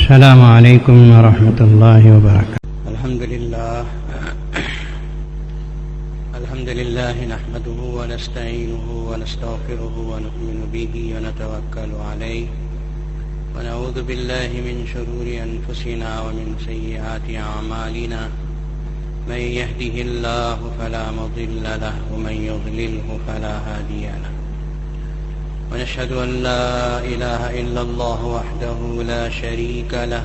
السلام علیکم ورحمۃ اللہ وبرکاتہ۔ الحمد لله نحمده ونستعينه ونستغفره ونؤمن به ونتوكل عليه ونعوذ بالله من شرور أنفسنا ومن سيئات أعمالنا من يهده الله فلا مضل له ومن يضلله فلا هادي له ونشهد أن لا إله إلا الله وحده لا شريك له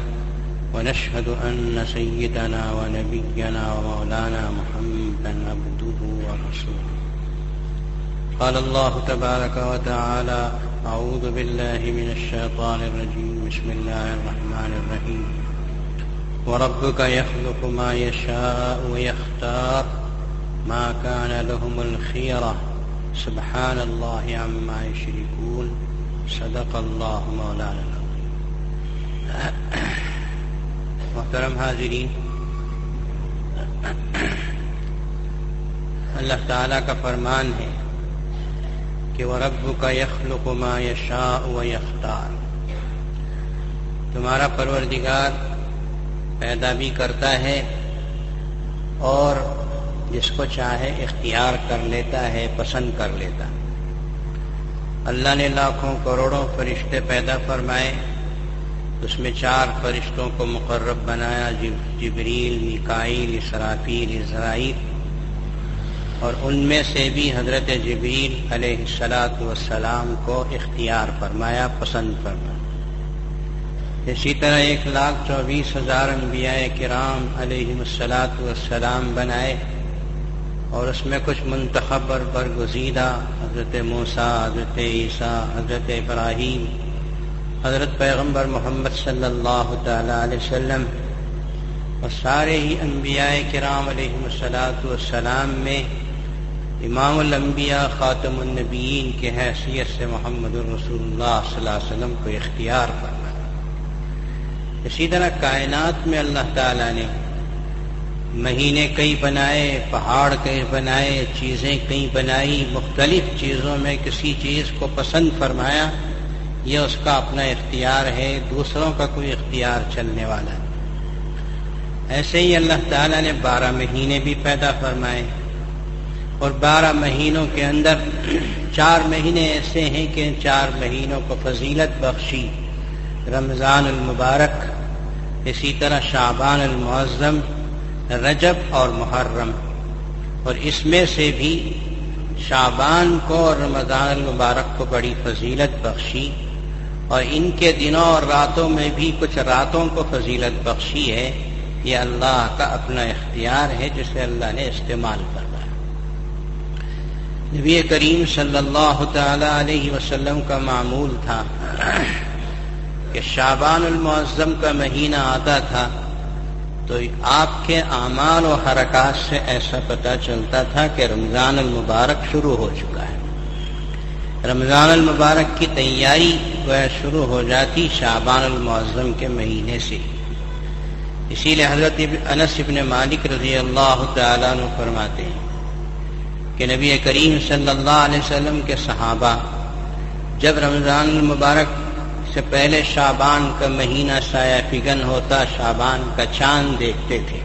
ونشهد أن سيدنا ونبينا ومولانا محمدا عبده ورسوله قال الله تبارك وتعالى أعوذ بالله من الشيطان الرجيم بسم الله الرحمن الرحيم وربك يخلق ما يشاء ويختار ما كان لهم الخيرة سبحان الله عما يشركون صدق الله مولانا العظيم۔ محترم حاضرین، اللہ تعالیٰ کا فرمان ہے کہ وَرَبُّكَ يَخْلُقُ مَا يَشَاءُ وَيَخْتَارُ، تمہارا پروردگار پیدا بھی کرتا ہے اور جس کو چاہے اختیار کر لیتا ہے، پسند کر لیتا ہے۔ اللہ نے لاکھوں کروڑوں فرشتے پیدا فرمائے، اس میں 4 فرشتوں کو مقرب بنایا، جبریل، میکائیل، اسرافیل، عزرائیل، اور ان میں سے بھی حضرت جبریل علیہ السلام کو اختیار فرمایا، پسند فرمایا۔ اسی طرح 1,24,000 انبیاء کرام علیہم السلام بنائے، اور اس میں کچھ منتخب اور برگزیدہ، حضرت موسیٰ، حضرت عیسیٰ، حضرت ابراہیم، حضرت پیغمبر محمد صلی اللہ تعالی علیہ وسلم، اور سارے ہی انبیاء کرام علیہم السلام میں امام الانبیاء خاتم النبیین کی حیثیت سے محمد رسول اللہ صلی اللہ علیہ وسلم کو اختیار فرمایا۔ اسی طرح کائنات میں اللہ تعالیٰ نے مہینے کئی بنائے، پہاڑ کئی بنائے، چیزیں کئی بنائی، مختلف چیزوں میں کسی چیز کو پسند فرمایا، یہ اس کا اپنا اختیار ہے، دوسروں کا کوئی اختیار چلنے والا ہے۔ ایسے ہی اللہ تعالیٰ نے 12 مہینے بھی پیدا فرمائے، اور 12 مہینوں کے اندر 4 مہینے ایسے ہیں کہ 4 مہینوں کو فضیلت بخشی، رمضان المبارک، اسی طرح شعبان المعظم، رجب اور محرم، اور اس میں سے بھی شعبان کو اور رمضان المبارک کو بڑی فضیلت بخشی، اور ان کے دنوں اور راتوں میں بھی کچھ راتوں کو فضیلت بخشی ہے۔ یہ اللہ کا اپنا اختیار ہے جسے اللہ نے استعمال کروایا۔ نبی کریم صلی اللہ تعالی علیہ وسلم کا معمول تھا کہ شعبان المعظم کا مہینہ آتا تھا تو آپ کے اعمال و حرکات سے ایسا پتہ چلتا تھا کہ رمضان المبارک شروع ہو چکا ہے۔ رمضان المبارک کی تیاری شروع ہو جاتی شعبان المعظم کے مہینے سے۔ اسی لیے حضرت انس بن مالک رضی اللہ تعالیٰ عنہ فرماتے ہیں کہ نبی کریم صلی اللہ علیہ وسلم کے صحابہ جب رمضان المبارک سے پہلے شعبان کا مہینہ سایہ فگن ہوتا، شعبان کا چاند دیکھتے تھے،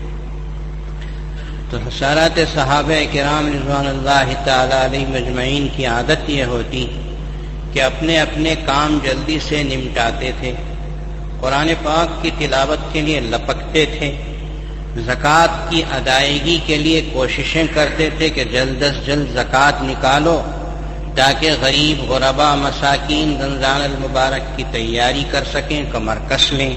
تو حضرات صحابہ کرام رضوان اللہ تعالی علیہم اجمعین کی عادت یہ ہوتی کہ اپنے اپنے کام جلدی سے نمٹاتے تھے، قرآن پاک کی تلاوت کے لیے لپکتے تھے، زکوٰۃ کی ادائیگی کے لیے کوششیں کرتے تھے کہ جلد از جلد زکوٰۃ نکالو تاکہ غریب، غربا، مساکین رمضان المبارک کی تیاری کر سکیں، کمر کس لیں۔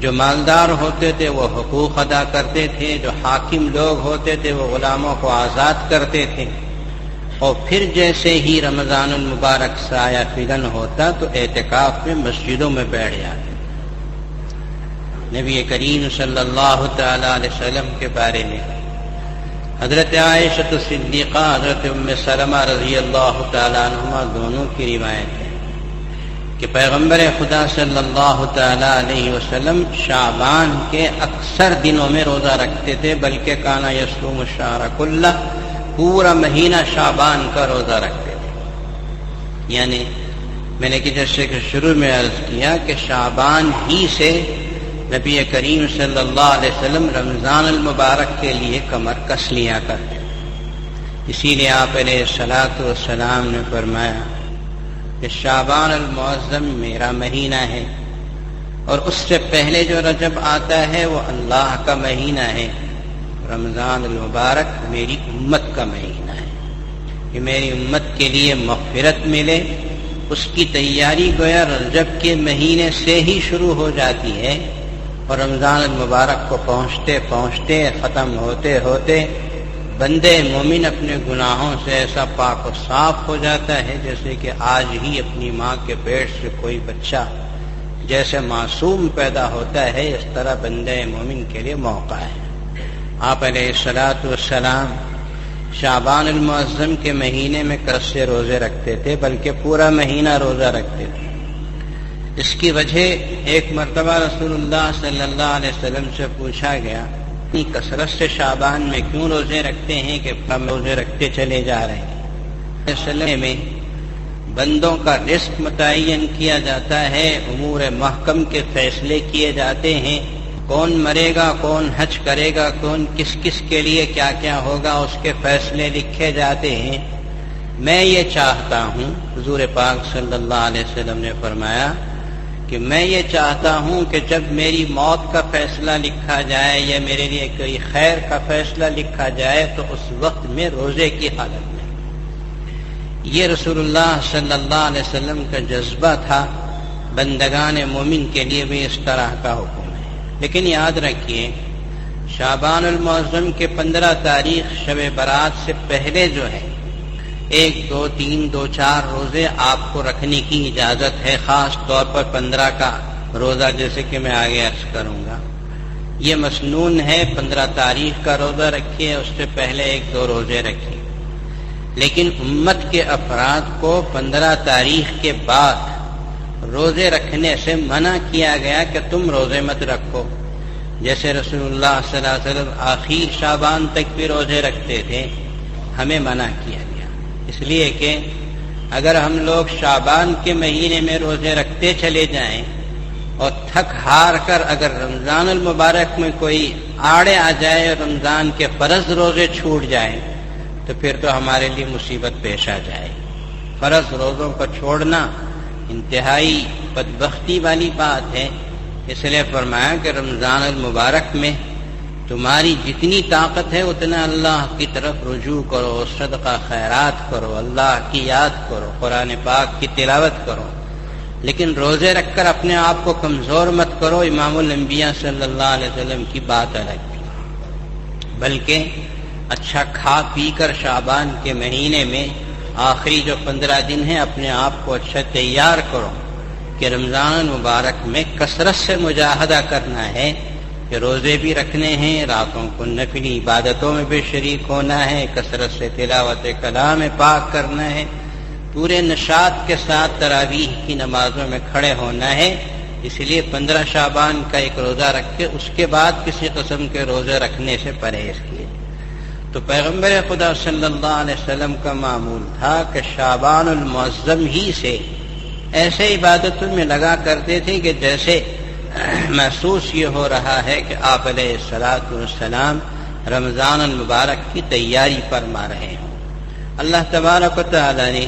جو مالدار ہوتے تھے وہ حقوق ادا کرتے تھے، جو حاکم لوگ ہوتے تھے وہ غلاموں کو آزاد کرتے تھے، اور پھر جیسے ہی رمضان المبارک سایہ فگن ہوتا تو اعتکاف میں مسجدوں میں بیٹھ جاتے۔ نبی کریم صلی اللہ تعالی علیہ وسلم کے بارے میں حضرت عائشہ صدیقہ، حضرت ام سلمہ رضی اللہ تعالی عنہما دونوں کی روایت ہے کہ پیغمبر خدا صلی اللہ تعالی علیہ وسلم شعبان کے اکثر دنوں میں روزہ رکھتے تھے، بلکہ کانا یصوم الشہر کلہ، پورا مہینہ شعبان کا روزہ رکھتے تھے۔ یعنی میں نے جیسے کہ شروع میں عرض کیا کہ شعبان ہی سے نبی کریم صلی اللہ علیہ وسلم رمضان المبارک کے لیے کمر کس لیا کرتے، اسی لیے آپ علیہ الصلاۃ والسلام نے فرمایا کہ شعبان المعظم میرا مہینہ ہے، اور اس سے پہلے جو رجب آتا ہے وہ اللہ کا مہینہ ہے، رمضان المبارک میری امت کا مہینہ ہے، کہ میری امت کے لیے مغفرت ملے، اس کی تیاری گویا رجب کے مہینے سے ہی شروع ہو جاتی ہے، اور رمضان المبارک کو پہنچتے پہنچتے ختم ہوتے ہوتے بندے مومن اپنے گناہوں سے ایسا پاک و صاف ہو جاتا ہے جیسے کہ آج ہی اپنی ماں کے پیٹ سے کوئی بچہ جیسے معصوم پیدا ہوتا ہے، اس طرح بندے مومن کے لیے موقع ہے۔ آپ علیہ الصلاۃ والسلام شعبان المعظم کے مہینے میں کس سے روزے رکھتے تھے، بلکہ پورا مہینہ روزہ رکھتے تھے۔ اس کی وجہ ایک مرتبہ رسول اللہ صلی اللہ علیہ وسلم سے پوچھا گیا، اتنی کثرت سے شعبان میں کیوں روزے رکھتے ہیں کہ ہم روزے رکھتے چلے جا رہے ہیں؟ سلسلے میں بندوں کا رزق متعین کیا جاتا ہے، امور محکم کے فیصلے کیے جاتے ہیں، کون مرے گا، کون حج کرے گا، کون کس کس کے لیے کیا کیا ہوگا، اس کے فیصلے لکھے جاتے ہیں۔ میں یہ چاہتا ہوں، حضور پاک صلی اللہ علیہ وسلم نے فرمایا کہ میں یہ چاہتا ہوں کہ جب میری موت کا فیصلہ لکھا جائے یا میرے لیے کوئی خیر کا فیصلہ لکھا جائے تو اس وقت میں روزے کی حالت میں۔ یہ رسول اللہ صلی اللہ علیہ وسلم کا جذبہ تھا، بندگان مومن کے لیے بھی اس طرح کا حکم ہے۔ لیکن یاد رکھیے شعبان المعظم کے 15 تاریخ شب برات سے پہلے جو ہے 1 2 3 2 4 روزے آپ کو رکھنے کی اجازت ہے، خاص طور پر 15 کا روزہ جیسے کہ میں آگے عرض کروں گا۔ یہ مسنون ہے، 15 تاریخ کا روزہ رکھیے، اس سے پہلے 1 2 روزے رکھیے۔ لیکن امت کے افراد کو 15 تاریخ کے بعد روزے رکھنے سے منع کیا گیا کہ تم روزے مت رکھو، جیسے رسول اللہ صلی اللہ علیہ وسلم آخر شعبان تک بھی روزے رکھتے تھے، ہمیں منع کیا گیا، اس لیے کہ اگر ہم لوگ شعبان کے مہینے میں روزے رکھتے چلے جائیں اور تھک ہار کر اگر رمضان المبارک میں کوئی آڑے آ جائے اور رمضان کے فرض روزے چھوٹ جائیں تو پھر تو ہمارے لیے مصیبت پیش آ جائے۔ فرض روزوں کو چھوڑنا انتہائی بدبختی والی بات ہے، اس لیے فرمایا کہ رمضان المبارک میں تمہاری جتنی طاقت ہے اتنا اللہ کی طرف رجوع کرو، صدقہ خیرات کرو، اللہ کی یاد کرو، قرآن پاک کی تلاوت کرو، لیکن روزے رکھ کر اپنے آپ کو کمزور مت کرو۔ امام الانبیاء صلی اللہ علیہ وسلم کی بات الگ تھی، بلکہ اچھا کھا پی کر شعبان کے مہینے میں آخری جو 15 دن ہیں اپنے آپ کو اچھا تیار کرو کہ رمضان المبارک میں کثرت سے مجاہدہ کرنا ہے، کہ روزے بھی رکھنے ہیں، راتوں کو نفلی عبادتوں میں بھی شریک ہونا ہے، کثرت سے تلاوت کلام پاک کرنا ہے، پورے نشاط کے ساتھ تراویح کی نمازوں میں کھڑے ہونا ہے۔ اس لیے 15 شعبان کا ایک روزہ رکھ کے اس کے بعد کسی قسم کے روزے رکھنے سے پرہیز کیے۔ تو پیغمبر خدا صلی اللہ علیہ وسلم کا معمول تھا کہ شعبان المعظم ہی سے ایسے عبادتوں میں لگا کرتے تھے کہ جیسے محسوس یہ ہو رہا ہے کہ آپ علیہ الصلاۃ والسلام رمضان المبارک کی تیاری فرما رہے ہوں۔ اللہ تبارک و تعالی نے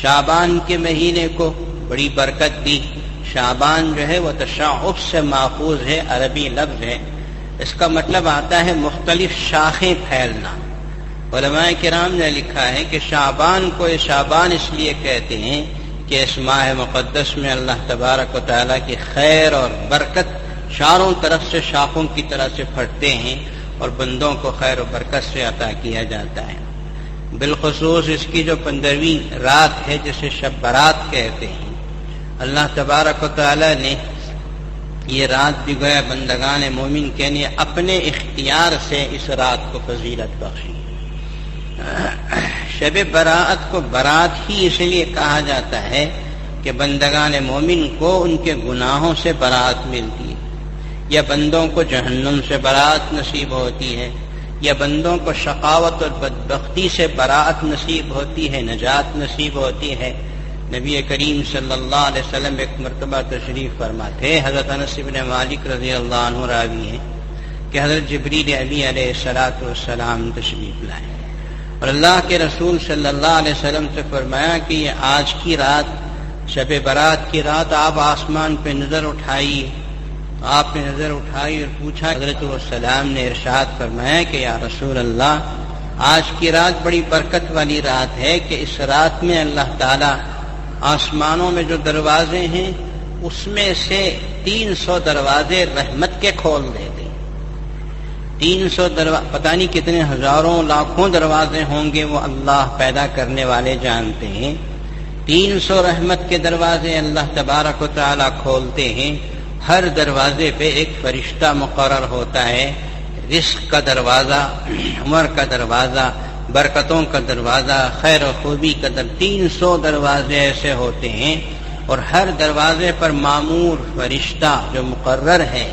شعبان کے مہینے کو بڑی برکت دی۔ شعبان جو ہے وہ تشعب سے ماخوذ ہے، عربی لفظ ہے، اس کا مطلب آتا ہے مختلف شاخیں پھیلنا۔ علماء کرام نے لکھا ہے کہ شعبان کو شعبان اس لیے کہتے ہیں کہ اس ماہ مقدس میں اللہ تبارک و تعالیٰ کی خیر اور برکت چاروں طرف سے شاخوں کی طرح سے پھٹتے ہیں اور بندوں کو خیر و برکت سے عطا کیا جاتا ہے۔ بالخصوص اس کی جو 15ویں رات ہے جسے شب برات کہتے ہیں، اللہ تبارک و تعالیٰ نے یہ رات بھی گویا بندگان مومن کے لیے اپنے اختیار سے اس رات کو فضیلت بخشی۔ شب برات کو برات ہی اس لیے کہا جاتا ہے کہ بندگان مومن کو ان کے گناہوں سے برات ملتی ہے، یا بندوں کو جہنم سے برات نصیب ہوتی ہے، یا بندوں کو شقاوت اور بدبختی سے برات نصیب ہوتی ہے، نجات نصیب ہوتی ہے۔ نبی کریم صلی اللہ علیہ وسلم ایک مرتبہ تشریف فرما تھے. حضرت انس بن مالک رضی اللہ عنہ راوی ہیں کہ حضرت جبریل امین علیہ السلام تشریف لائے اور اللہ کے رسول صلی اللہ علیہ وسلم سے فرمایا کہ یہ آج کی رات، شب برات کی رات، آپ آسمان پہ نظر اٹھائیے. آپ نے نظر اٹھائی اور پوچھا. حضرت السلام نے ارشاد فرمایا کہ یا رسول اللہ، آج کی رات بڑی برکت والی رات ہے کہ اس رات میں اللہ تعالی آسمانوں میں جو دروازے ہیں اس میں سے 300 دروازے رحمت کے کھول دیتے. 300 دروازے، پتہ نہیں کتنے ہزاروں لاکھوں دروازے ہوں گے، وہ اللہ پیدا کرنے والے جانتے ہیں. 300 رحمت کے دروازے اللہ تبارک و تعالی کھولتے ہیں. ہر دروازے پہ ایک فرشتہ مقرر ہوتا ہے. رزق کا دروازہ، عمر کا دروازہ، برکتوں کا دروازہ، خیر و خوبی کا 300 دروازے ایسے ہوتے ہیں. اور ہر دروازے پر مامور فرشتہ جو مقرر ہے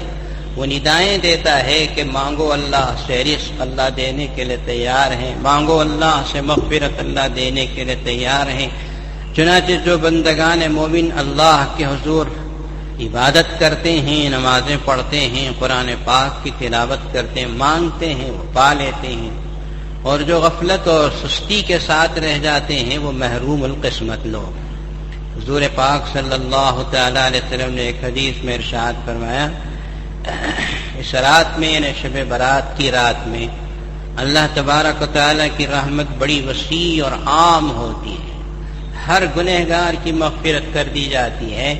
وہ ندائیں دیتا ہے کہ مانگو اللہ سے رزق، اللہ دینے کے لیے تیار ہیں. مانگو اللہ سے مغفرت، اللہ دینے کے لیے تیار ہیں. چنانچہ جو بندگان مومن اللہ کے حضور عبادت کرتے ہیں، نمازیں پڑھتے ہیں، قرآن پاک کی تلاوت کرتے ہیں، مانگتے ہیں، وہ پا لیتے ہیں. اور جو غفلت اور سستی کے ساتھ رہ جاتے ہیں وہ محروم القسمت لوگ. حضور پاک صلی اللہ تعالی علیہ وسلم نے ایک حدیث میں ارشاد فرمایا، اس رات میں یعنی شب برات کی رات میں اللہ تبارک و تعالی کی رحمت بڑی وسیع اور عام ہوتی ہے. ہر گنہگار کی مغفرت کر دی جاتی ہے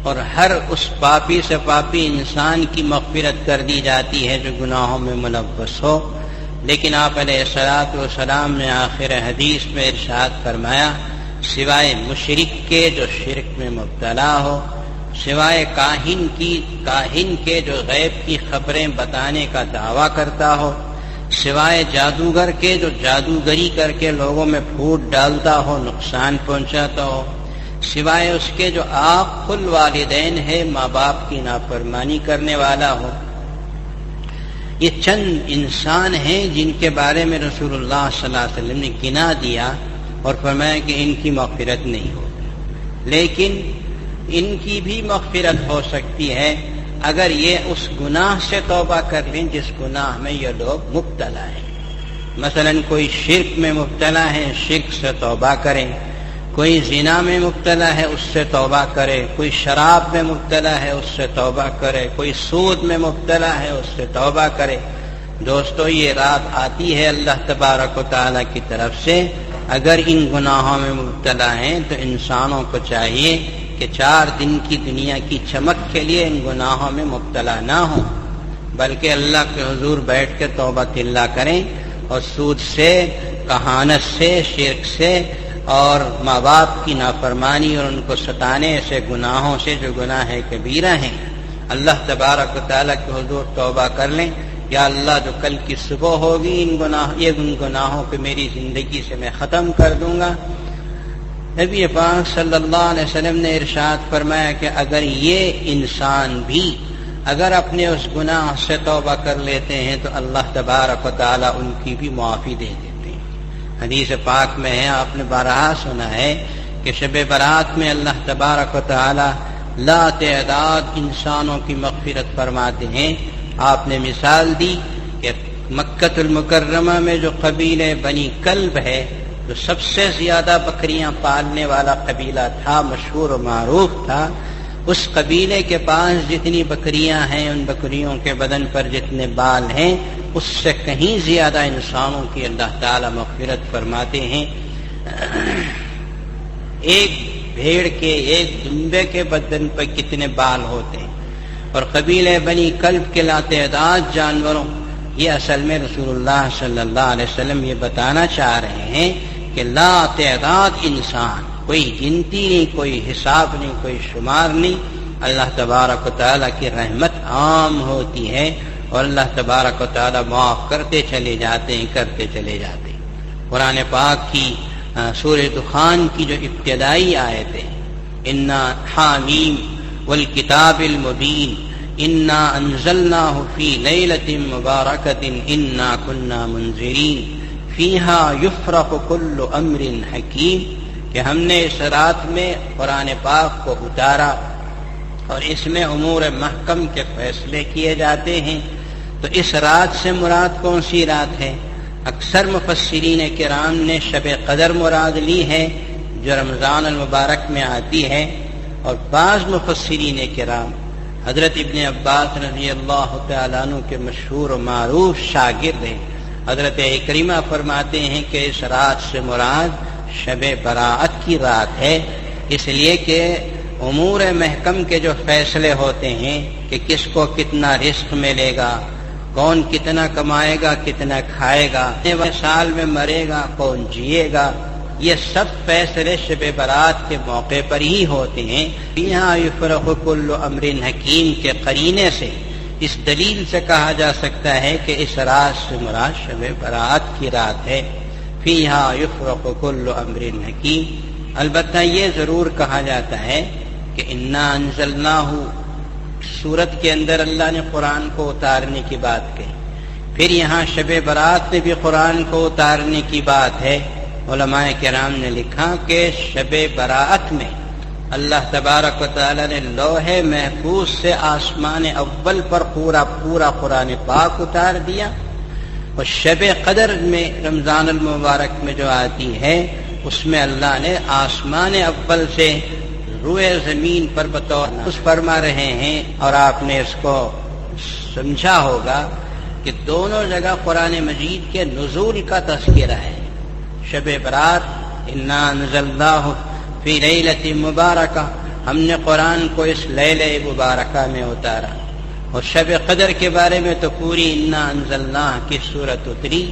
اور ہر اس پاپی سے پاپی انسان کی مغفرت کر دی جاتی ہے جو گناہوں میں ملوث ہو. لیکن آپ علیہ الصلوۃ والسلام نے آخر حدیث میں ارشاد فرمایا، سوائے مشرک کے جو شرک میں مبتلا ہو، سوائے کاہن کے جو غیب کی خبریں بتانے کا دعویٰ کرتا ہو، سوائے جادوگر کے جو جادوگری کر کے لوگوں میں پھوٹ ڈالتا ہو، نقصان پہنچاتا ہو، سوائے اس کے جو عاق الوالدین ہے، ماں باپ کی نافرمانی کرنے والا ہو. یہ چند انسان ہیں جن کے بارے میں رسول اللہ صلی اللہ علیہ وسلم نے گنا دیا اور فرمایا کہ ان کی مغفرت نہیں ہوتی. لیکن ان کی بھی مغفرت ہو سکتی ہے اگر یہ اس گناہ سے توبہ کر لیں جس گناہ میں یہ لوگ مبتلا ہیں. مثلا کوئی شرک میں مبتلا ہے، شرک سے توبہ کریں. کوئی زنا میں مبتلا ہے، اس سے توبہ کرے. کوئی شراب میں مبتلا ہے، اس سے توبہ کرے. کوئی سود میں مبتلا ہے، اس سے توبہ کرے. دوستو، یہ رات آتی ہے اللہ تبارک و تعالیٰ کی طرف سے. اگر ان گناہوں میں مبتلا ہیں تو انسانوں کو چاہیے کہ 4 دن کی دنیا کی چمک کے لیے ان گناہوں میں مبتلا نہ ہوں، بلکہ اللہ کے حضور بیٹھ کے توبہ اللہ کریں اور سود سے، کہانت سے، شرک سے اور ماں باپ کی نافرمانی اور ان کو ستانے سے گناہوں سے جو گناہ کبیرہ ہیں، اللہ تبارک و تعالیٰ کے حضور توبہ کر لیں. یا اللہ، جو کل کی صبح ہوگی ان گناہوں کو میری زندگی سے میں ختم کر دوں گا. نبی پاک صلی اللہ علیہ وسلم نے ارشاد فرمایا کہ اگر یہ انسان بھی اگر اپنے اس گناہ سے توبہ کر لیتے ہیں تو اللہ تبارک و تعالیٰ ان کی بھی معافی دے دیتے ہیں. حدیث پاک میں ہے، آپ نے بارہا سنا ہے کہ شب برات میں اللہ تبارک و تعالیٰ لا تعداد انسانوں کی مغفرت فرماتے ہیں. آپ نے مثال دی کہ مکہ المکرمہ میں جو قبیلہ بنی کلب ہے، جو سب سے زیادہ بکریاں پالنے والا قبیلہ تھا، مشہور و معروف تھا، اس قبیلے کے پاس جتنی بکریاں ہیں، ان بکریوں کے بدن پر جتنے بال ہیں، اس سے کہیں زیادہ انسانوں کی اللہ تعالی مغفرت فرماتے ہیں. ایک بھیڑ کے، ایک دمبے کے بدن پر کتنے بال ہوتے ہیں. اور قبیلہ بنی کلب کے لاتعداد جانوروں، یہ اصل میں رسول اللہ صلی اللہ علیہ وسلم یہ بتانا چاہ رہے ہیں کہ لا تعداد انسان، کوئی گنتی نہیں، کوئی حساب نہیں، کوئی شمار نہیں. اللہ تبارک و تعالیٰ کی رحمت عام ہوتی ہے اور اللہ تبارک و تعالیٰ معاف کرتے چلے جاتے ہیں، کرتے چلے جاتے ہیں. قرآن پاک کی سورہ دخان کی جو ابتدائی آیتیں، انا حامیم والکتاب المبین انا انزلناہ فی لیلۃ مبارکۃ انا کنا منذرین فیہا یفرق کل امر حکیم، کہ ہم نے اس رات میں قرآن پاک کو اتارا اور اس میں امور محکم کے فیصلے کیے جاتے ہیں۔ تو اس رات سے مراد کون سی رات ہے؟ اکثر مفسرین کرام نے شب قدر مراد لی ہے جو رمضان المبارک میں آتی ہے، اور بعض مفسرین کرام حضرت ابن عباس رضی اللہ تعالیٰ عنہ کے مشہور و معروف شاگرد ہیں، حضرت اکرمہ فرماتے ہیں کہ اس رات سے مراد شب براءت کی رات ہے، اس لیے کہ امور محکم کے جو فیصلے ہوتے ہیں کہ کس کو کتنا رزق ملے گا، کون کتنا کمائے گا، کتنا کھائے گا، کتنے سال میں مرے گا، کون جیے گا، یہ سب فیصلے شب برات کے موقع پر ہی ہوتے ہیں۔ یہاں یفرق کل امر حکیم کے قرینے سے اس دلیل سے کہا جا سکتا ہے کہ اس رات سے مراد شب برات کی رات ہے۔ فیہا یفرق کل امر حکیم۔ البتہ یہ ضرور کہا جاتا ہے کہ انا انزلناہ سورت کے اندر اللہ نے قرآن کو اتارنے کی بات کہی، پھر یہاں شب برات میں بھی قرآن کو اتارنے کی بات ہے۔ علماء کرام نے لکھا کہ شب براءت میں اللہ تبارک و تعالی نے لوح محفوظ سے آسمان اول پر پورا قرآن پاک اتار دیا، اور شب قدر میں رمضان المبارک میں جو آتی ہے اس میں اللہ نے آسمان اول سے روئے زمین پر بطور فرما رہے ہیں، اور آپ نے اس کو سمجھا ہوگا کہ دونوں جگہ قرآن مجید کے نزول کا تذکرہ ہے۔ شب برات انا انزلناہ فی لیلۃ مبارکہ، ہم نے قرآن کو اس لیلہ مبارکہ میں اتارا، اور شب قدر کے بارے میں تو پوری انا انزلناہ کی سورت اتری۔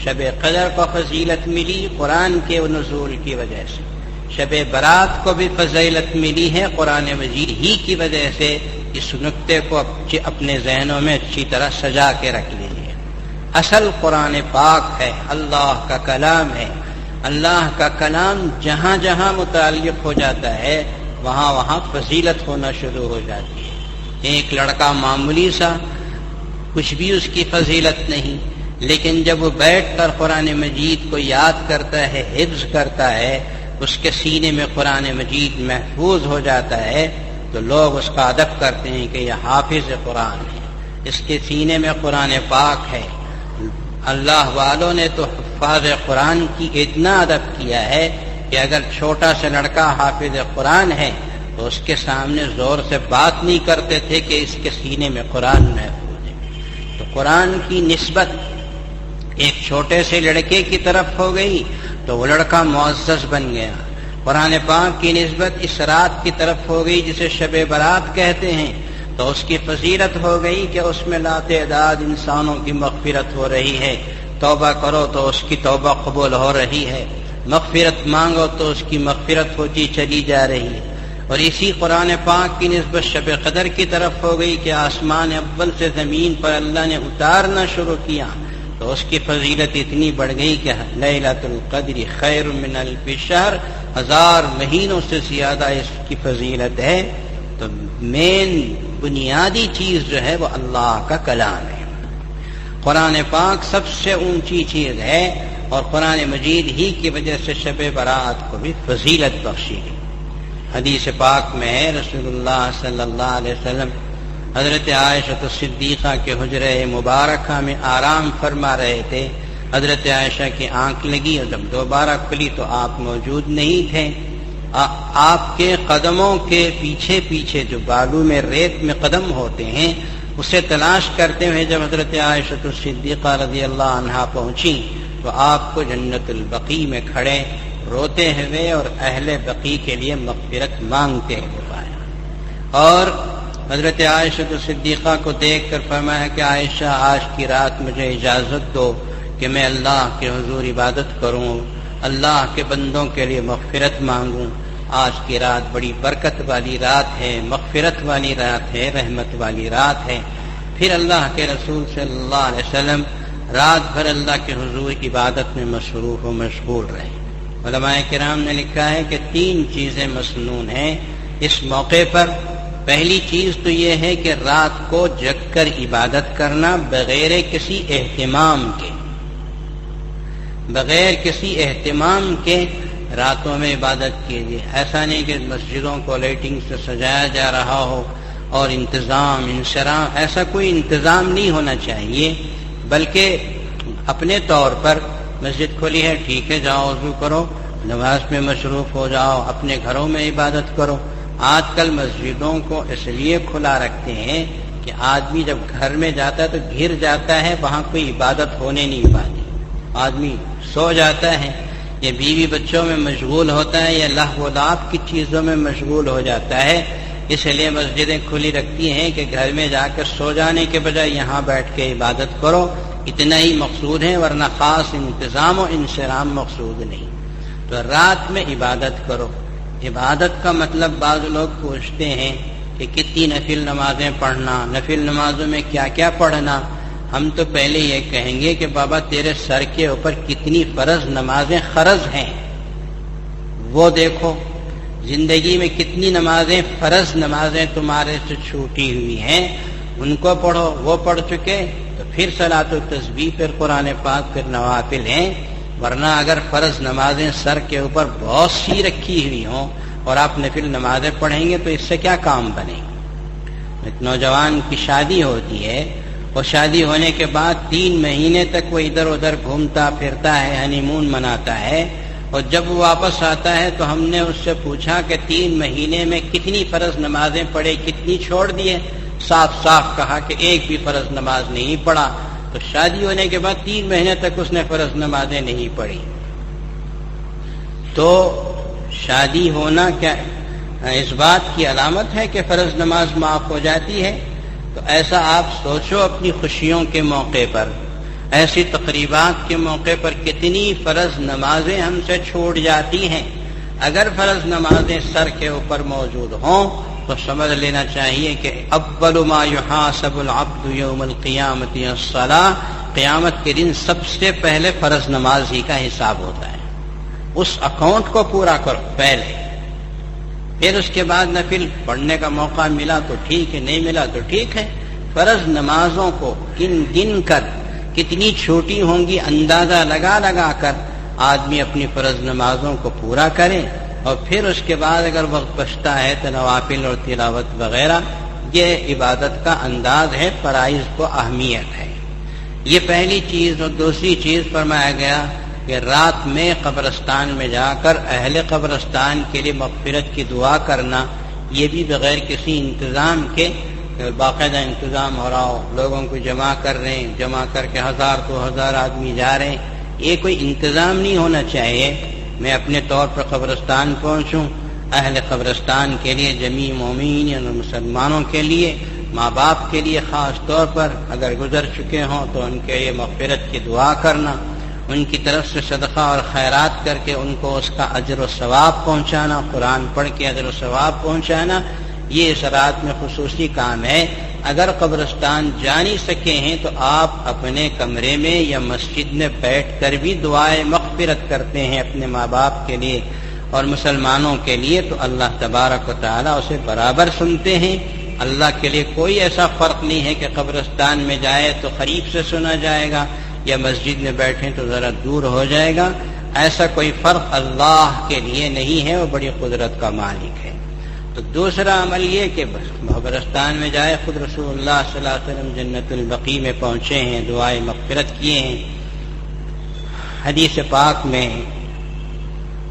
شب قدر کو فضیلت ملی قرآن کے نزول کی وجہ سے، شب برات کو بھی فضیلت ملی ہے قرآن مجید ہی کی وجہ سے۔ اس نقطے کو اپنے ذہنوں میں اچھی طرح سجا کے رکھ لیجیے۔ اصل قرآن پاک ہے، اللہ کا کلام ہے۔ اللہ کا کلام جہاں جہاں متعلق ہو جاتا ہے وہاں وہاں فضیلت ہونا شروع ہو جاتی ہے۔ ایک لڑکا معمولی سا، کچھ بھی اس کی فضیلت نہیں، لیکن جب وہ بیٹھ کر قرآن مجید کو یاد کرتا ہے، حفظ کرتا ہے، اس کے سینے میں قرآن مجید محفوظ ہو جاتا ہے، تو لوگ اس کا ادب کرتے ہیں کہ یہ حافظ قرآن ہے، اس کے سینے میں قرآن پاک ہے۔ اللہ والوں نے تو حفاظ قرآن کی اتنا ادب کیا ہے کہ اگر چھوٹا سا لڑکا حافظ قرآن ہے تو اس کے سامنے زور سے بات نہیں کرتے تھے کہ اس کے سینے میں قرآن محفوظ ہے۔ تو قرآن کی نسبت ایک چھوٹے سے لڑکے کی طرف ہو گئی تو وہ لڑکا معزز بن گیا۔ قرآن پاک کی نسبت اس رات کی طرف ہو گئی جسے شب برات کہتے ہیں، تو اس کی فضیلت ہو گئی کہ اس میں لاتعداد انسانوں کی مغفرت ہو رہی ہے۔ توبہ کرو تو اس کی توبہ قبول ہو رہی ہے، مغفرت مانگو تو اس کی مغفرت ہوتی چلی جا رہی ہے۔ اور اسی قرآن پاک کی نسبت شب قدر کی طرف ہو گئی کہ آسمان اول سے زمین پر اللہ نے اتارنا شروع کیا، تو اس کی فضیلت اتنی بڑھ گئی کہ لیلۃ القدر خیر من الف شہر، 1000 مہینوں سے زیادہ اس کی فضیلت ہے۔ تو مین بنیادی چیز جو ہے وہ اللہ کا کلام ہے۔ قرآن پاک سب سے اونچی چیز ہے، اور قرآن مجید ہی کی وجہ سے شب برات کو بھی فضیلت بخشی گئی۔ حدیث پاک میں ہے رسول اللہ صلی اللہ علیہ وسلم حضرت عائشہ صدیقہ کے حجرہ مبارکہ میں آرام فرما رہے تھے۔ حضرت عائشہ کی آنکھ لگی اور جب دوبارہ کھلی تو آپ موجود نہیں تھے۔ آپ کے قدموں کے پیچھے پیچھے جو بالو میں ریت میں قدم ہوتے ہیں اسے تلاش کرتے ہوئے جب حضرت عائشہ صدیقہ رضی اللہ عنہا پہنچی تو آپ کو جنت البقیع میں کھڑے روتے ہوئے اور اہل بقیع کے لیے مغفرت مانگتے ہوئے پایا، اور حضرت عائشہ صدیقہ کو دیکھ کر فرمایا کہ عائشہ آج کی رات مجھے اجازت دو کہ میں اللہ کے حضور عبادت کروں، اللہ کے بندوں کے لیے مغفرت مانگوں۔ آج کی رات بڑی برکت والی رات ہے، مغفرت والی رات ہے، رحمت والی رات ہے۔ پھر اللہ کے رسول صلی اللہ علیہ وسلم رات بھر اللہ کے حضور عبادت میں مصروف و مشغول رہے۔ علماء کرام نے لکھا ہے کہ 3 چیزیں مسنون ہیں اس موقع پر۔ پہلی چیز تو یہ ہے کہ رات کو جگ کر عبادت کرنا بغیر کسی اہتمام کے، راتوں میں عبادت کیجیے. ایسا نہیں کہ مسجدوں کو لائٹنگ سے سجایا جا رہا ہو اور انتظام انصراف، ایسا کوئی انتظام نہیں ہونا چاہیے، بلکہ اپنے طور پر مسجد کھلی ہے ٹھیک ہے، جاؤ وضو کرو، نماز میں مصروف ہو جاؤ، اپنے گھروں میں عبادت کرو. آج کل مسجدوں کو اس لیے کھلا رکھتے ہیں کہ آدمی جب گھر میں جاتا ہے تو گھر جاتا ہے، وہاں کوئی عبادت ہونے نہیں پاتی. آدمی سو جاتا ہے یا بیوی بچوں میں مشغول ہوتا ہے یا لہو و لعب کی چیزوں میں مشغول ہو جاتا ہے. اس لیے مسجدیں کھلی رکھتی ہیں کہ گھر میں جا کر سو جانے کے بجائے یہاں بیٹھ کے عبادت کرو. اتنا ہی مقصود ہے، ورنہ خاص انتظام و انصرام مقصود نہیں. تو رات میں عبادت کرو. عبادت کا مطلب بعض لوگ پوچھتے ہیں کہ کتنی نفل نمازیں پڑھنا، نفل نمازوں میں کیا کیا پڑھنا. ہم تو پہلے یہ کہیں گے کہ بابا تیرے سر کے اوپر کتنی فرض نمازیں فرض ہیں وہ دیکھو. زندگی میں کتنی نمازیں فرض نمازیں تمہارے سے چھوٹی ہوئی ہیں، ان کو پڑھو. وہ پڑھ چکے تو پھر صلاۃ و تسبیح، پھر قرآن پاک، پھر نوافل ہیں. ورنہ اگر فرض نمازیں سر کے اوپر بہت سی رکھی ہوئی ہوں اور آپ نفل نمازیں پڑھیں گے تو اس سے کیا کام بنے. ایک نوجوان کی شادی ہوتی ہے اور شادی ہونے کے بعد 3 مہینے تک وہ ادھر ادھر گھومتا پھرتا ہے، ہنی مون مناتا ہے، اور جب وہ واپس آتا ہے تو ہم نے اس سے پوچھا کہ 3 مہینے میں کتنی فرض نمازیں پڑھے، کتنی چھوڑ دیے. صاف صاف کہا کہ ایک بھی فرض نماز نہیں پڑھا. تو شادی ہونے کے بعد 3 مہینے تک اس نے فرض نمازیں نہیں پڑھی. تو شادی ہونا کیا اس بات کی علامت ہے کہ فرض نماز معاف ہو جاتی ہے؟ تو ایسا آپ سوچو اپنی خوشیوں کے موقع پر، ایسی تقریبات کے موقع پر کتنی فرض نمازیں ہم سے چھوٹ جاتی ہیں. اگر فرض نمازیں سر کے اوپر موجود ہوں تو سمجھ لینا چاہیے کہ اول ما یحاسب العبد یوم القیامت الصلاۃ. قیامت کے دن سب سے پہلے فرض نماز ہی کا حساب ہوتا ہے. اس اکاؤنٹ کو پورا کرو پہلے، پھر اس کے بعد نفل پڑھنے کا موقع ملا تو ٹھیک ہے، نہیں ملا تو ٹھیک ہے. فرض نمازوں کو گن گن کر کتنی چھوٹی ہوں گی اندازہ لگا لگا کر آدمی اپنی فرض نمازوں کو پورا کرے، اور پھر اس کے بعد اگر وقت بچتا ہے تو نوافل اور تلاوت وغیرہ. یہ عبادت کا انداز ہے، فرائض کو اہمیت ہے. یہ پہلی چیز. اور دوسری چیز فرمایا گیا کہ رات میں قبرستان میں جا کر اہل قبرستان کے لیے مغفرت کی دعا کرنا، یہ بھی بغیر کسی انتظام کے باقاعدہ انتظام ہو رہا ہو، لوگوں کو جمع کر رہے ہیں، جمع کر کے 1000 2000 آدمی جا رہے ہیں، یہ کوئی انتظام نہیں ہونا چاہیے. میں اپنے طور پر قبرستان پہنچوں، اہل قبرستان کے لیے، جمیع مومنین اور مسلمانوں کے لیے، ماں باپ کے لیے خاص طور پر اگر گزر چکے ہوں تو ان کے لیے مغفرت کی دعا کرنا، ان کی طرف سے صدقہ اور خیرات کر کے ان کو اس کا اجر و ثواب پہنچانا، قرآن پڑھ کے اجر و ثواب پہنچانا، یہ اس رات میں خصوصی کام ہے. اگر قبرستان جا نہیں سکے ہیں تو آپ اپنے کمرے میں یا مسجد میں بیٹھ کر بھی دعائے مغفرت کرتے ہیں اپنے ماں باپ کے لیے اور مسلمانوں کے لیے، تو اللہ تبارک و تعالیٰ اسے برابر سنتے ہیں. اللہ کے لیے کوئی ایسا فرق نہیں ہے کہ قبرستان میں جائے تو قریب سے سنا جائے گا یا مسجد میں بیٹھیں تو ذرا دور ہو جائے گا. ایسا کوئی فرق اللہ کے لیے نہیں ہے، وہ بڑی قدرت کا مالک ہے. تو دوسرا عمل یہ کہ قبرستان میں جائے. خود رسول اللہ صلی اللہ علیہ وسلم جنت البقیع میں پہنچے ہیں، دعائے مغفرت کیے ہیں. حدیث پاک میں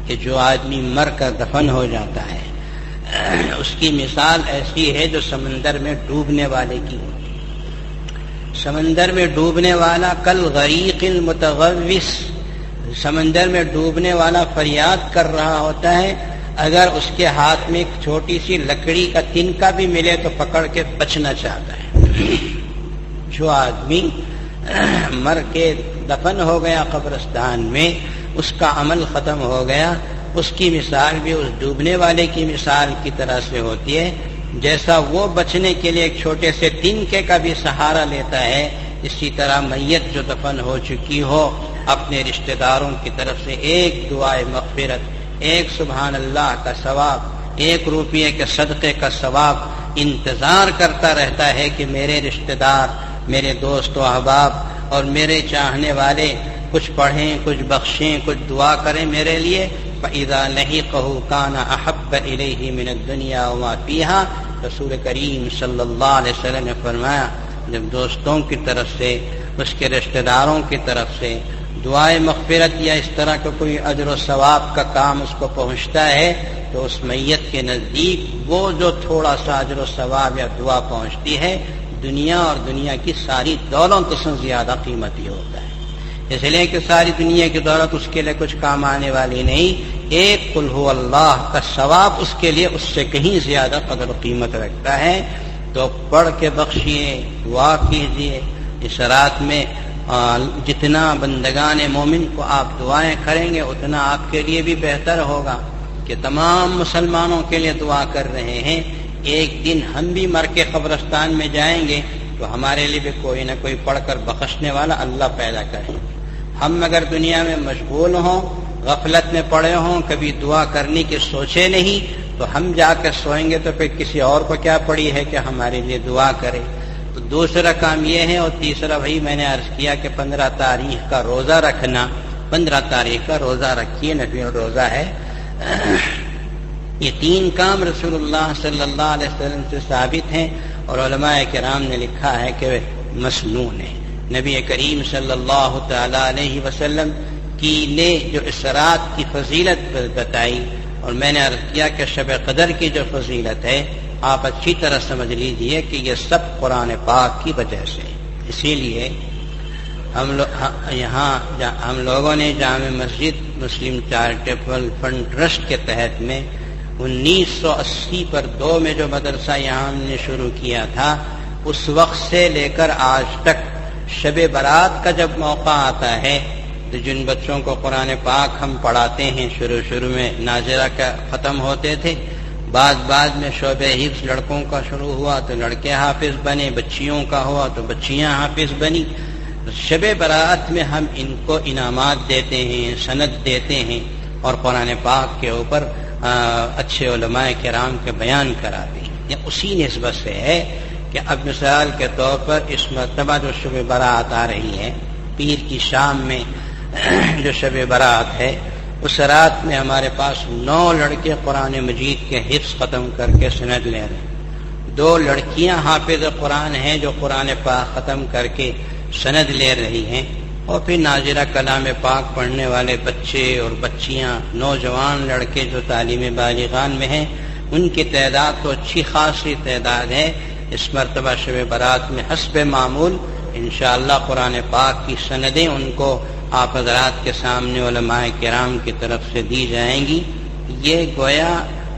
کہ جو آدمی مر کر دفن ہو جاتا ہے اس کی مثال ایسی ہے جو سمندر میں ڈوبنے والے کی ہوتی ہے. سمندر میں ڈوبنے والا کل غریق المتغوث، سمندر میں ڈوبنے والا فریاد کر رہا ہوتا ہے. اگر اس کے ہاتھ میں ایک چھوٹی سی لکڑی کا تنکا بھی ملے تو پکڑ کے بچنا چاہتا ہے. جو آدمی مر کے دفن ہو گیا قبرستان میں، اس کا عمل ختم ہو گیا. اس کی مثال بھی اس ڈوبنے والے کی مثال کی طرح سے ہوتی ہے. جیسا وہ بچنے کے لیے ایک چھوٹے سے تنکے کا بھی سہارا لیتا ہے، اسی طرح میت جو دفن ہو چکی ہو اپنے رشتہ داروں کی طرف سے ایک دعائے مغفرت، ایک سبحان اللہ کا ثواب، 1 روپیے کے صدقے کا ثواب انتظار کرتا رہتا ہے کہ میرے رشتہ دار، میرے دوست و احباب اور میرے چاہنے والے کچھ پڑھیں، کچھ بخشیں، کچھ دعا کریں میرے لیے. فَإِذَا لَحِقَهُ كَانَ أَحَبَّ إِلَيْهِ مِنَ الدُّنْيَا وَمَا فِيهَا. رسول کریم صلی اللہ علیہ وسلم نے فرمایا جب دوستوں کی طرف سے، اس کے رشتہ داروں کی طرف سے دعائے مغفرت یا اس طرح کا کوئی اجر و ثواب کا کام اس کو پہنچتا ہے تو اس میت کے نزدیک وہ جو تھوڑا سا اجر و ثواب یا دعا پہنچتی ہے دنیا اور دنیا کی ساری دولت سے زیادہ قیمتی ہوتا ہے. اس لیے کہ ساری دنیا کی دولت اس کے لیے کچھ کام آنے والی نہیں. ایک قل هو اللہ کا ثواب اس کے لیے اس سے کہیں زیادہ قدر و قیمت رکھتا ہے. تو پڑھ کے بخشیے، دعا کیجیے. اس رات میں جتنا بندگان مومن کو آپ دعائیں کریں گے اتنا آپ کے لیے بھی بہتر ہوگا کہ تمام مسلمانوں کے لیے دعا کر رہے ہیں. ایک دن ہم بھی مر کے قبرستان میں جائیں گے تو ہمارے لیے بھی کوئی نہ کوئی پڑھ کر بخشنے والا اللہ پیدا کریں. ہم اگر دنیا میں مشغول ہوں، غفلت میں پڑے ہوں، کبھی دعا کرنے کی سوچے نہیں تو ہم جا کے سوئیں گے تو پھر کسی اور کو کیا پڑی ہے کہ ہمارے لیے دعا کرے. تو دوسرا کام یہ ہے. اور تیسرا بھائی میں نے عرض کیا کہ 15 تاریخ کا روزہ رکھنا. 15 تاریخ کا روزہ رکھیے، نفل روزہ ہے. یہ 3 کام رسول اللہ صلی اللہ علیہ وسلم سے ثابت ہیں اور علماء کرام نے لکھا ہے کہ مسنون ہے. نبی کریم صلی اللہ تعالی علیہ وسلم کی نے جو اس رات کی فضیلت بتائی اور میں نے عرض کیا کہ شب قدر کی جو فضیلت ہے آپ اچھی طرح سمجھ لیجئے کہ یہ سب قرآن پاک کی وجہ سے. اسی لیے ہم لوگوں نے جامع مسجد مسلم چیریٹیبل فنڈ ٹرسٹ کے تحت میں 1980 پر 2 میں جو مدرسہ یہاں ہم نے شروع کیا تھا اس وقت سے لے کر آج تک شب برات کا جب موقع آتا ہے تو جن بچوں کو قرآن پاک ہم پڑھاتے ہیں شروع میں ناظرہ کا ختم ہوتے تھے، بعد میں شعبہ حفظ لڑکوں کا شروع ہوا تو لڑکے حافظ بنے، بچیوں کا ہوا تو بچیاں حافظ بنی. شب برات میں ہم ان کو انعامات دیتے ہیں، سند دیتے ہیں اور قرآن پاک کے اوپر اچھے علماء کرام کے بیان کراتے ہیں. یہ اسی نسبت سے ہے کہ اب مثال کے طور پر اس مرتبہ جو شب برات آ رہی ہے، پیر کی شام میں جو شب برات ہے، اس رات میں ہمارے پاس 9 لڑکے قرآن مجید کے حفظ ختم کر کے سند لے رہے ہیں. 2 لڑکیاں حافظ قرآن ہیں جو قرآن پاک ختم کر کے سند لے رہی ہیں. اور پھر ناظرہ کلام پاک پڑھنے والے بچے اور بچیاں، نوجوان لڑکے جو تعلیم بالغان میں ہیں، ان کی تعداد تو اچھی خاصی تعداد ہے. اس مرتبہ شب برات میں حسب معمول انشاءاللہ قرآن پاک کی سندیں ان کو آپ حضرات کے سامنے علماء کرام کی طرف سے دی جائیں گی. یہ گویا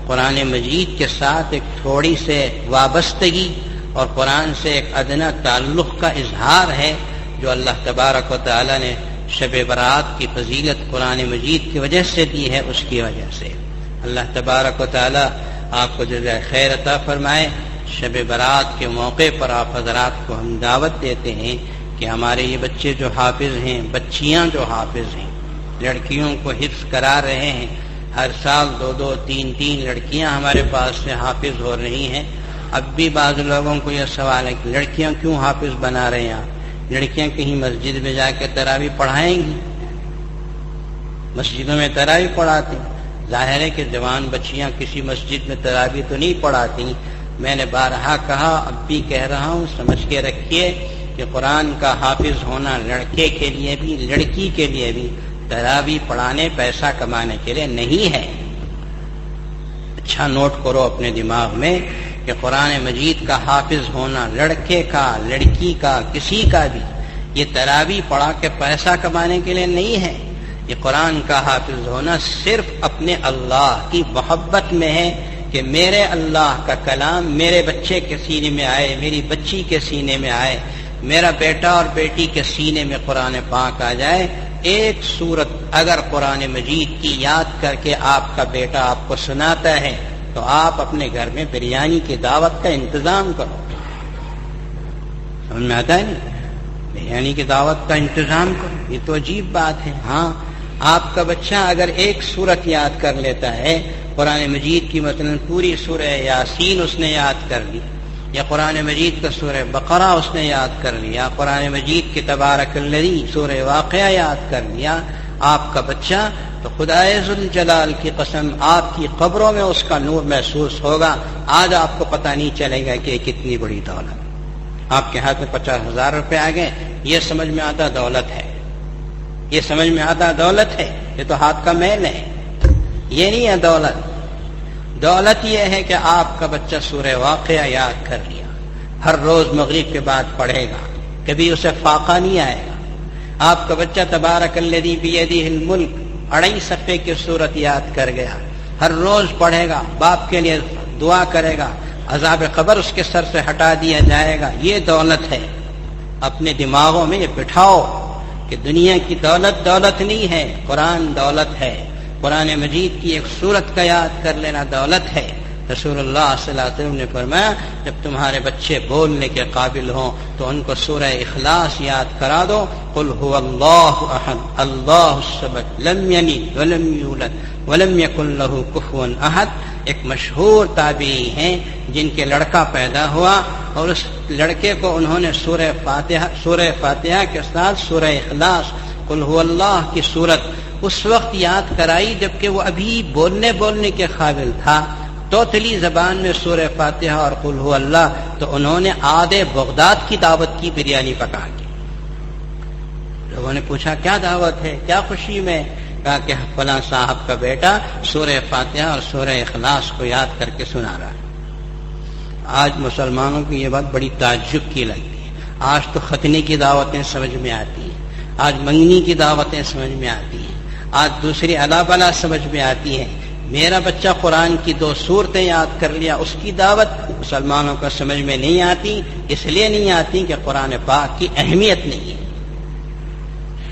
قرآن مجید کے ساتھ ایک تھوڑی سے وابستگی اور قرآن سے ایک ادنا تعلق کا اظہار ہے جو اللہ تبارک و تعالی نے شب برات کی فضیلت قرآن مجید کی وجہ سے دی ہے. اس کی وجہ سے اللہ تبارک و تعالی آپ کو جزائے خیر عطا فرمائے. شب برات کے موقع پر آپ حضرات کو ہم دعوت دیتے ہیں کہ ہمارے یہ بچے جو حافظ ہیں، بچیاں جو حافظ ہیں، لڑکیوں کو حفظ کرا رہے ہیں. ہر سال 2-2 3-3 لڑکیاں ہمارے پاس سے حافظ ہو رہی ہیں. اب بھی بعض لوگوں کو یہ سوال ہے کہ لڑکیاں کیوں حافظ بنا رہے ہیں؟ لڑکیاں کہیں مسجد میں جا کے تراویح پڑھائیں گی؟ مسجدوں میں تراویح پڑھاتی. ظاہر ہے کہ جوان بچیاں کسی مسجد میں تراویح تو نہیں پڑھاتی. میں نے بارہا کہا، اب بھی کہہ رہا ہوں، سمجھ کے رکھیے کہ قرآن کا حافظ ہونا لڑکے کے لیے بھی لڑکی کے لیے بھی تراویح پڑھانے پیسہ کمانے کے لیے نہیں ہے. اچھا نوٹ کرو اپنے دماغ میں کہ قرآن مجید کا حافظ ہونا لڑکے کا، لڑکی کا، کسی کا بھی یہ تراویح پڑھا کے پیسہ کمانے کے لیے نہیں ہے. یہ قرآن کا حافظ ہونا صرف اپنے اللہ کی محبت میں ہے کہ میرے اللہ کا کلام میرے بچے کے سینے میں آئے، میری بچی کے سینے میں آئے، میرا بیٹا اور بیٹی کے سینے میں قرآن پاک آ جائے. ایک سورت اگر قرآن مجید کی یاد کر کے آپ کا بیٹا آپ کو سناتا ہے تو آپ اپنے گھر میں بریانی کی دعوت کا انتظام کرو. سمجھ میں آتا ہے نا؟ بریانی کی دعوت کا انتظام کرو. یہ تو عجیب بات ہے. ہاں، آپ کا بچہ اگر ایک سورت یاد کر لیتا ہے قرآن مجید کی، مثلا پوری سورہ یاسین اس نے یاد کر لی، یا قرآن مجید کا سورہ بقرہ اس نے یاد کر لیا، قرآن مجید کے تبارک الذی سورہ واقعہ یاد کر لیا آپ کا بچہ، تو خدائے ذوالجلال کی قسم آپ کی قبروں میں اس کا نور محسوس ہوگا۔ آج آپ کو پتہ نہیں چلے گا کہ کتنی بڑی دولت، آپ کے ہاتھ میں 50,000 روپے آ گئے، یہ سمجھ میں آتا دولت ہے، یہ سمجھ میں آتا دولت ہے، یہ تو ہاتھ کا میل ہے، یہ نہیں ہے دولت۔ دولت یہ ہے کہ آپ کا بچہ سورہ واقعہ یاد کر لیا، ہر روز مغرب کے بعد پڑھے گا، کبھی اسے فاقہ نہیں آئے گا۔ آپ کا بچہ تبارک الذی بیدہ الملک 2.5 صفحے کی سورت یاد کر گیا، ہر روز پڑھے گا، باپ کے لیے دعا کرے گا، عذاب قبر اس کے سر سے ہٹا دیا جائے گا۔ یہ دولت ہے، اپنے دماغوں میں یہ بٹھاؤ کہ دنیا کی دولت دولت نہیں ہے، قرآن دولت ہے، قرآن مجید کی ایک سورت کا یاد کر لینا دولت ہے۔ رسول اللہ صلی اللہ علیہ وسلم نے فرمایا جب تمہارے بچے بولنے کے قابل ہوں تو ان کو سورہ اخلاص یاد کرا دو، قل هو اللہ احد اللہ الصمد لم یلد ولم یولد ولم یکن له کفوا احد۔ ایک مشہور تابعی ہیں جن کے لڑکا پیدا ہوا اور اس لڑکے کو انہوں نے سورہ فاتحہ کے ساتھ سورہ اخلاص قل هو اللہ کی سورت اس وقت یاد کرائی جبکہ وہ ابھی بولنے کے قابل تھا، توتلی زبان میں سورہ فاتحہ اور قل هو اللہ، تو انہوں نے آدھے بغداد کی دعوت کی، بریانی پکا کے۔ لوگوں نے پوچھا کیا دعوت ہے، کیا خوشی میں؟ کہا کہ فلاں صاحب کا بیٹا سورہ فاتحہ اور سورہ اخلاص کو یاد کر کے سنا رہا ہے۔ آج مسلمانوں کی یہ بات بڑی تعجب کی لگتی ہے، آج تو ختنے کی دعوتیں سمجھ میں آتی ہیں، آج منگنی کی دعوتیں سمجھ میں آتی ہیں، آج دوسری الا بلا سمجھ میں آتی ہیں۔ میرا بچہ قرآن کی 2 سورتیں یاد کر لیا، اس کی دعوت مسلمانوں کو سمجھ میں نہیں آتی، اس لیے نہیں آتی کہ قرآن پاک کی اہمیت نہیں ہے۔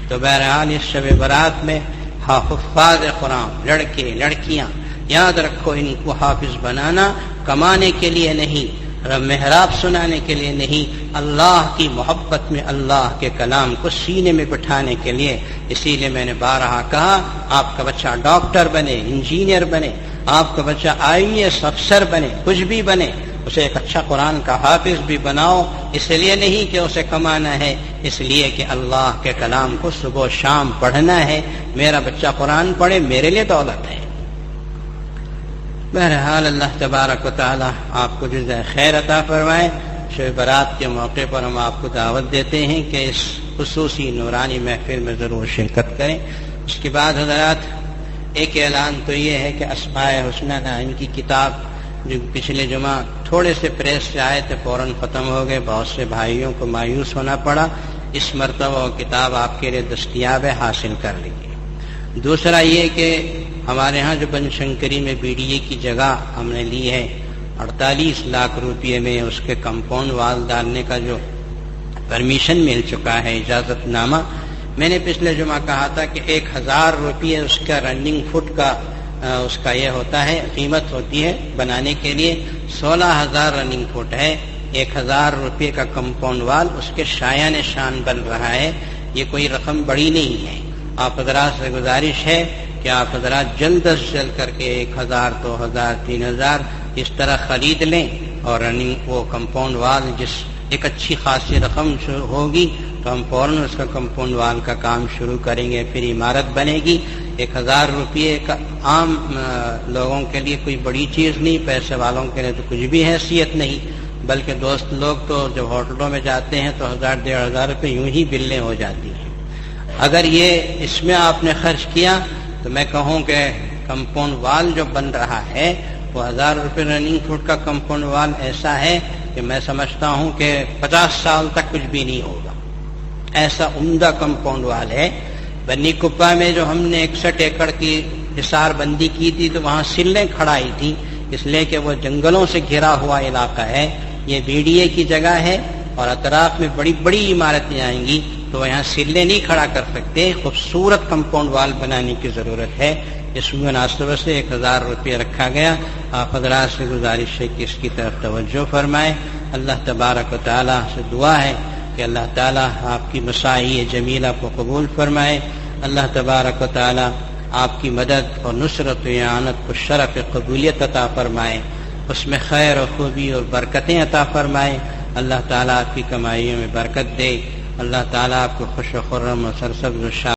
تو بہرحال اس شب برات میں حفاظ قرآن لڑکے لڑکیاں یاد رکھو، ان کو حافظ بنانا کمانے کے لیے نہیں، محراب سنانے کے لیے نہیں، اللہ کی محبت میں اللہ کے کلام کو سینے میں بٹھانے کے لیے۔ اسی لیے میں نے بارہا کہا آپ کا بچہ ڈاکٹر بنے، انجینئر بنے، آپ کا بچہ IAS افسر بنے، کچھ بھی بنے، اسے ایک اچھا قرآن کا حافظ بھی بناؤ، اس لیے نہیں کہ اسے کمانا ہے، اس لیے کہ اللہ کے کلام کو صبح و شام پڑھنا ہے۔ میرا بچہ قرآن پڑھے میرے لیے دولت ہے۔ بہرحال اللہ تبارک و تعالی آپ کو جزائے خیر عطا فرمائے۔ شب برات کے موقع پر ہم آپ کو دعوت دیتے ہیں کہ اس خصوصی نورانی محفل میں ضرور شرکت کریں۔ اس کے بعد حضرات ایک اعلان تو یہ ہے کہ اسماء حسنہ ان کی کتاب جو پچھلے جمعہ تھوڑے سے پریس سے آئے تھے فوراً ختم ہو گئے، بہت سے بھائیوں کو مایوس ہونا پڑا، اس مرتبہ وہ کتاب آپ کے لیے دستیاب ہے، حاصل کر لیجیے۔ دوسرا یہ کہ ہمارے ہاں جو بن شنکری میں BDA کی جگہ ہم نے لی ہے 48 لاکھ روپے میں، اس کے کمپاؤنڈ وال ڈالنے کا جو پرمیشن مل چکا ہے، اجازت نامہ، میں نے پچھلے جمعہ کہا تھا کہ 1000 روپے اس کا رننگ فٹ کا اس کا یہ ہوتا ہے، قیمت ہوتی ہے بنانے کے لیے، 16,000 رننگ فٹ ہے، 1000 روپے کا کمپاؤنڈ وال اس کے شایان شان بن رہا ہے۔ یہ کوئی رقم بڑی نہیں ہے، آپ حضرات سے گزارش ہے کہ آپ حضرات جلد از جلد کر کے 1000 2000 3000 اس طرح خرید لیں، اور رننگ وہ کمپاؤنڈ وال جس ایک اچھی خاصی رقم ہوگی تو ہم فوراً اس کا کمپاؤنڈ وال کا کام شروع کریں گے، پھر عمارت بنے گی۔ 1000 روپے کا عام لوگوں کے لیے کوئی بڑی چیز نہیں، پیسے والوں کے لیے تو کچھ بھی حیثیت نہیں، بلکہ دوست لوگ تو جب ہوٹلوں میں جاتے ہیں تو 1000-1500 روپے یوں ہی بلیں ہو جاتی ہیں۔ اگر یہ اس میں آپ نے خرچ کیا تو میں کہوں کہ کمپاؤنڈ وال جو بن رہا ہے وہ 1000 روپے رننگ فٹ کا کمپاؤنڈ وال ایسا ہے کہ میں سمجھتا ہوں کہ 50 سال تک کچھ بھی نہیں ہوگا، ایسا عمدہ کمپاؤنڈ وال ہے۔ بنی کپا میں جو ہم نے 61 ایکڑ کی حصار بندی کی تھی تو وہاں سلیں کھڑائی تھی، اس لیے کہ وہ جنگلوں سے گھرا ہوا علاقہ ہے۔ یہ BDA کی جگہ ہے اور اطراف میں بڑی بڑی عمارتیں آئیں گی تو یہاں سلیں نہیں کھڑا کر سکتے، خوبصورت کمپاؤنڈ وال بنانے کی ضرورت ہے۔ اس مناسبت سے 1000 روپے رکھا گیا۔ آپ حضرات سے گزارش ہے کہ اس کی طرف توجہ فرمائیں۔ اللہ تبارک و تعالیٰ سے دعا ہے کہ اللہ تعالیٰ آپ کی مساعی جمیلہ کو قبول فرمائے، اللہ تبارک و تعالیٰ آپ کی مدد اور نصرت و اعانت کو شرف قبولیت عطا فرمائے، اس میں خیر و خوبی اور برکتیں عطا فرمائے. اللہ تعالیٰ آپ کی کمائیوں میں برکت دے. اللہ تعالیٰ آپ کو خوش و خرم و سرسبز و شاد